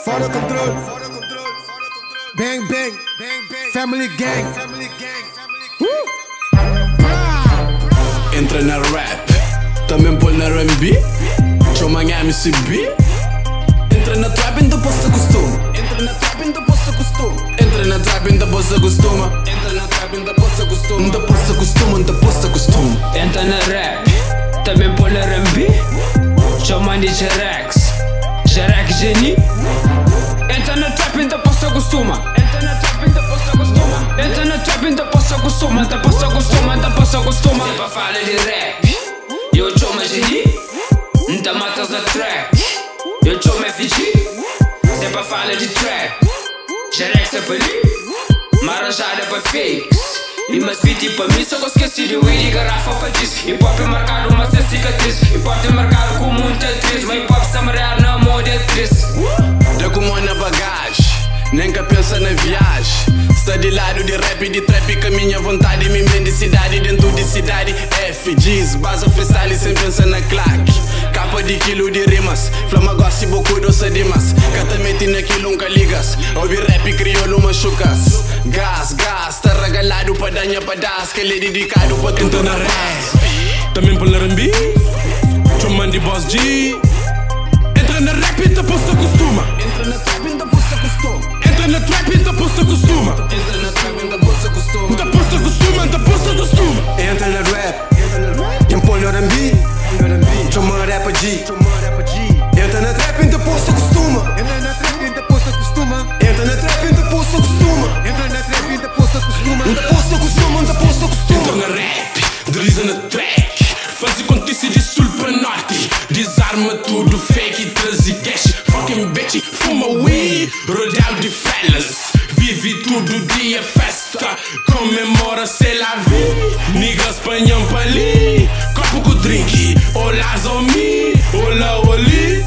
Fora control, bang bang, family gang. Entra na rap, também põe na R&B. Chama ngami si B. Entra na trap e depois se acostuma. Entra na trap e depois se acostuma. Entra na trap e depois se acostuma. Entra na trap e depois se acostuma. Depois se acostuma, depois se acostuma. Entra na rap, também põe na R&B. Chama de Xerex, Xerex geni. Entra na trap e depois se acostuma. Entra na trap e depois se acostuma. Entra na trap e depois se acostuma. Depois se acostuma, depois se acostuma. Sempre fala de rap, eu chamo geni. Nta matas a track, eu chamo FG. Sempre fala de trap, Xerex é pra ali. Maranjada pra fakes. E mas beat pra mim, só que eu esqueci de weed e garrafa pra diz. Hip hop é marcado, mas é cicatriz. Hip hop é marcado com muita atriz. Mas hip hop se amarrar na amor de atriz. Dá como na bagagem, nem que pensa na viagem. Está de lado de rap e de trap, caminha à vontade. Me mendicidade dentro de cidade. FGs, base freestyle sem pensar na claque. Capa de quilo de rimas, flama gosta e bocu doce dimas. Catamete naquilo nunca ligas. Ouvir rap crioulo machucas. Gás, tá regalado pra danha pedaço. Que ele é dedicado pra tudo. Entra na rap, também põe na R&B. Chamando de Boss G. Entra na rap e depois se acostuma. Entra na trap e depois se acostuma. Entra na trap e depois se acostuma. Entra na trap e depois se acostuma. Depois se acostuma, depois se acostuma. Entra na rap, tem põe no R&B. Chama rap G. Entra na trap e depois se acostuma. Entra na trap e depois se acostuma. Entra na trap e depois se acostuma. Entra na trap e depois se acostuma. Depois se acostuma, depois se acostuma. Entra na rap, desliza na track. Faz acontecer de sul para norte. Desarma tudo, fake e traz cash. Fucking bitch, fuma weed. Rodeado de fellas. Vive todo dia festa. Comemora, sei lá, vi. Niggas panham pra ali. Copo com drink. Olá, zombie. Olá, oli.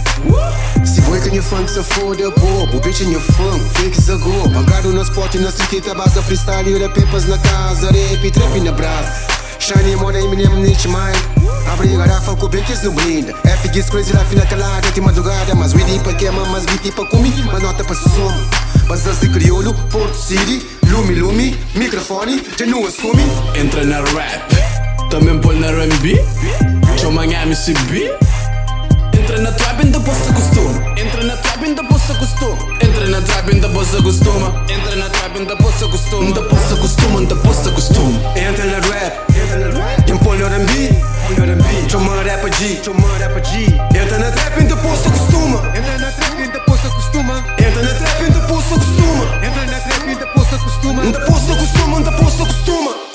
Se boi que funk se foda, bobo, bitch in your funk, fake se go. Pagado na spot e na circuita, base freestyle e pepas na casa, rap e trap na brasa. Shiny moda e menino niche mine. Abri garrafa com bitches no blind. FG's crazy life na calada, de madrugada. Mas weedy pra queima, mas beat pra comer. Mas nota pra soma. Basas de crioulo, Porto City. Lumi, microfone, já não assume. Entra na rap, também põe na R&B. Chama ngami si B. Entra na trap e depois se acostuma. Entra na trap e depois se acostuma. Entra na trap e depois se acostuma. Entra na trap e depois se acostuma. Depois se acostuma, depois se acostuma. Entra na rap, tem põe no R&B. Chama rap G. Entra na trap e depois se acostuma. Entra na trap e depois se acostuma. Entra na trap e depois se acostuma. Entra na trap e depois se acostuma. Depois se acostuma, depois se acostuma.